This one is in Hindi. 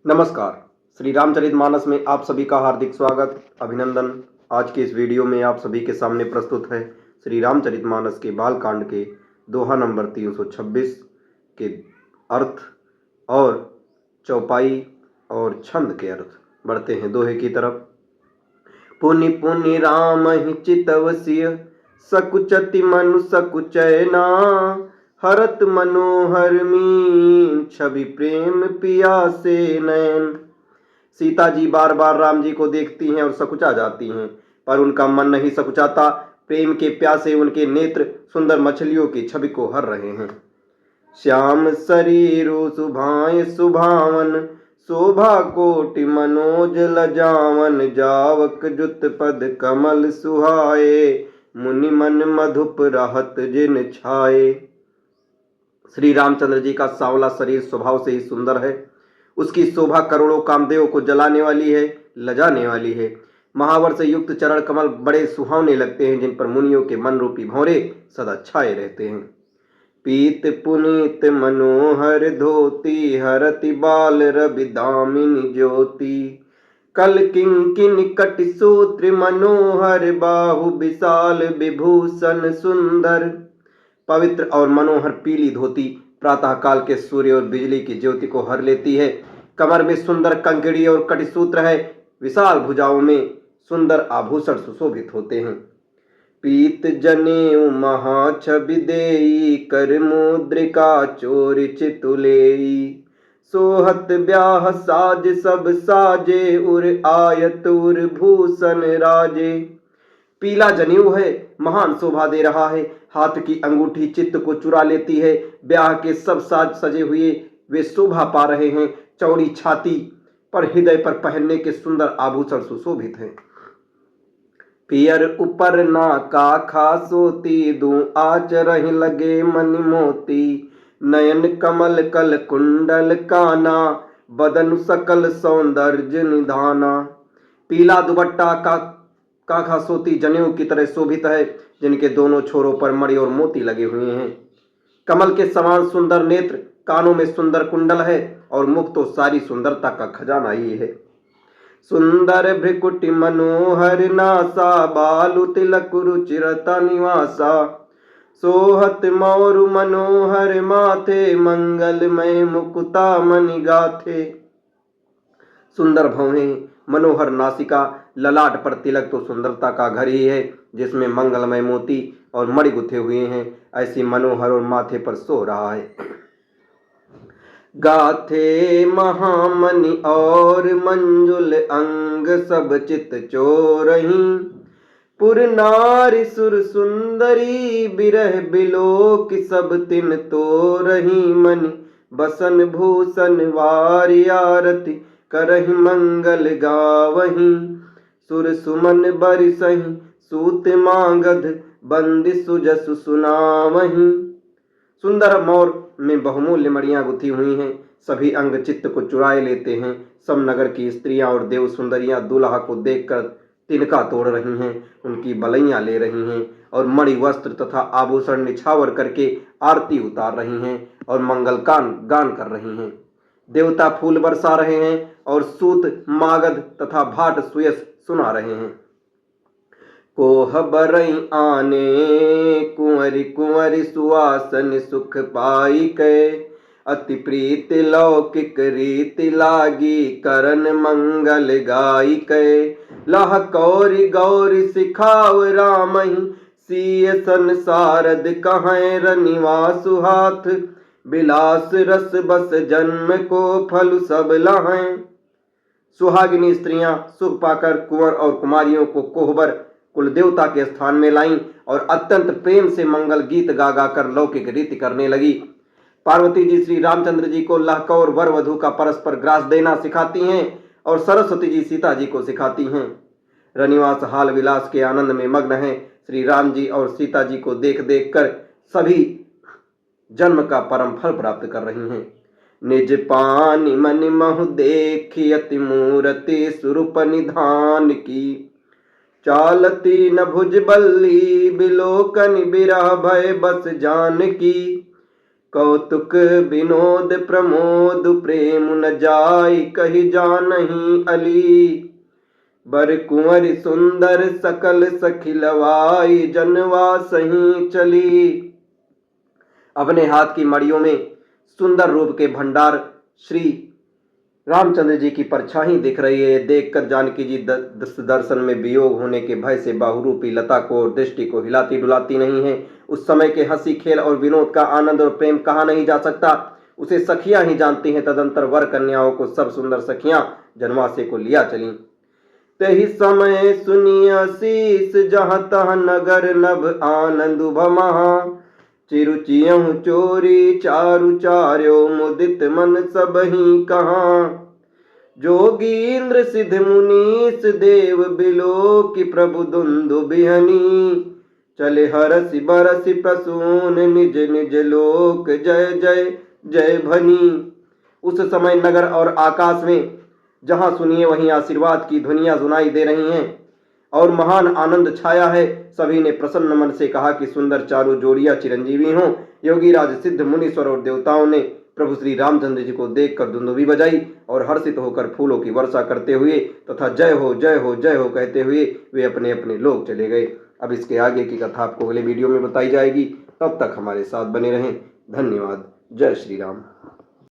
नमस्कार। श्री रामचरितमानस में आप सभी का हार्दिक स्वागत, अभिनंदन। आज के इस वीडियो में आप सभी के सामने प्रस्तुत है श्री रामचरितमानस के बालकांड के दोहा नंबर 326 के अर्थ और चौपाई और छंद के अर्थ। बढ़ते हैं दोहे की तरफ। पुनि पुनि राम ही चितवसिय, सकुचति मनु सकुचैना, हरत मनोहर मीन, छवि प्रेम पियासे नैन। सीता जी बार बार राम जी को देखती हैं और सकुचा जाती हैं, पर उनका मन नहीं सकुचाता। प्रेम के प्यासे उनके नेत्र सुंदर मछलियों की छवि को हर रहे हैं। श्याम शरीरु सुभाए सुभावन, शोभा कोटि मनोज लजावन, जावक जुत पद कमल सुहाए, मुनि मन मधुप रहत जिन छाए। श्री रामचंद्र जी का सांवला शरीर स्वभाव से ही सुंदर है। उसकी शोभा करोड़ों कामदेव को जलाने वाली है, लजाने वाली है। महावर से युक्त चरण कमल बड़े सुहावने लगते हैं, जिन पर मुनियों के मन रूपी भौरे सदा छाए रहते हैं। पीत पुनीत मनोहर धोती, हरति बाल रवि दामिनी ज्योति, कल किंकिन कटि सूत्र मनोहर, बाहु विशाल विभूषण सुंदर। पवित्र और मनोहर पीली धोती प्रातः काल के सूर्य और बिजली की ज्योति को हर लेती है। कमर में सुंदर कंकड़ी और कटिसूत्र है। विशाल भुजाओं में सुंदर आभूषण सुशोभित होते हैं। पीत जनेऊ महाछवि देई, कर मुद्रिका चोर चितुलेई, सोहत ब्याह साज सब साजे, उर आयत उर भूषण राजे। पीला जनेऊ है, महान शोभा दे रहा है। हाथ की अंगूठी चित्त को चुरा लेती है। ब्याह के सब साज सजे हुए वे शोभा पा रहे हैं। चौड़ी छाती पर हृदय पर पहनने के सुंदर आभूषण सुशोभित हैं। पियर ऊपर नाका खासोती, दूं आचरहि लगे मनि मोती, नयन कमल कल कुंडल काना, बदन सकल सौंदर्य निधाना। पीला दुपट्टा का काखा सोती जनेऊ की तरह शोभित है, जिनके दोनों छोरों पर मणि और मोती लगे हुए हैं। कमल के समान सुंदर नेत्र, कानों में सुंदर कुंडल है और मुख तो सारी सुंदरता का खजाना ही है। सुंदर भ्रिकुटि मनोहर नासा, बालु तिलक रुचिरता निवासा, सोहत मौरु मनोहर माथे, मंगलमय मुकुता मणि गाथे। सुंदर भौहें, मनोहर नासिका, ललाट पर तिलक तो सुंदरता का घर ही है, जिसमें मंगलमय मोती और मणि गुथे हुए हैं। ऐसी मनोहर और माथे पर सो रहा है। गाथे महामणि और मंजुल अंग, सब चित चोरही, पुर नारी सुर सुंदरी, बिरह बिलोक सब तिन तोरही, मणि बसन भूषण वारी आरती, करहि मंगल गावही, सुर सुमन बरिसहि, सूत मांगध बंदी सुजसु सुनावही। सुंदर मोर में बहुमूल्य मणियां गुथी हुई हैं। सभी अंग चित्त को चुराए लेते हैं। सब नगर की स्त्रियां और देव सुंदरियां दूल्हा को देखकर तिनका तोड़ रही हैं, उनकी बलैयां ले रही हैं और मणि वस्त्र तथा आभूषण निछावर करके आरती उतार रही हैं और मंगल गान कर रही हैं। देवता फूल बरसा रहे हैं और सूत मागध तथा भाट सुयस सुना रहे हैं। कोह बरई आने, कुंवरी कुंवरी सुवासन सुख पाई कै, अति प्रीत लौकिक रीति लागी, करन मंगल गाई कै। लह कौरी गौरी सिखाव रामहि, सीय संसारद कहाँ रनिवासु हाथ, बिलास रस बस जन्म को फल सब लहें। सुहागिनी स्त्रियां सुख पाकर कुंवर और कुमारियों को कोहबर कुल देवता के स्थान में लाईं और अत्यंत प्रेम से मंगल गीत गा गा कर लौकिक रीति करने लगी। पार्वती जी श्री रामचंद्र जी को लहकौर वर वधु का परस्पर ग्रास देना सिखाती हैं और सरस्वती जी सीता जी को सिखाती हैं। रनिवास हाल विलास के आनंद में मग्न हैं। श्री राम जी और सीता जी को देख देख कर सभी जन्म का परम फल प्राप्त कर रही हैं। निज पानी मन महु देखी, अति मूर्ति स्वरूप निधान की, चालती न भुज बल्ली, बिलोकन बिरह भय बस जान की। कौतुक विनोद प्रमोद प्रेम न जाय कहि जानहि अली। बर कुंवर सुंदर सकल सखी लवाई जनवा सही चली। अपने हाथ की मड़ियों में सुंदर रूप के भंडार श्री रामचंद्र जी की परछाई दिख रही है। देखकर जानकी जी दर्शन में वियोग होने के भय से बाहुरूपी लता को और दृष्टि को हिलाती डुलाती नहीं है। उस समय के हंसी खेल और विनोद का आनंद और प्रेम कहा नहीं जा सकता, उसे सखियां ही जानती हैं। तदंतर वर कन्याओं को सब सुंदर सखियां जनवासे को लिया चली। तही समय सुनिया शीस जहाँ तहाँ नगर नभ आनंद भमहा। चिरुचियहु चोरी चारु चार्यो मुदित मन सब ही कहाँ। जोगींद्र सिद्ध मुनीस देव बिलो की प्रभु दुंदु बिहनी। चले हरसि बरसि प्रसून निज निज लोक जय जय जय भनी। उस समय नगर और आकाश में जहां सुनिए वहीं आशीर्वाद की ध्वनियां सुनाई दे रही हैं और महान आनंद छाया है। सभी ने प्रसन्न मन से कहा कि सुंदर चारों जोड़ियां चिरंजीवी हों। योगीराज सिद्ध मुनीश्वर और देवताओं ने प्रभु श्री रामचंद्र जी को देखकर दुंदुभी बजाई और हर्षित होकर फूलों की वर्षा करते हुए तथा जय हो जय हो जय हो कहते हुए वे अपने अपने लोक चले गए। अब इसके आगे की कथा आपको अगले वीडियो में बताई जाएगी। तब तक हमारे साथ बने रहें। धन्यवाद। जय श्री राम।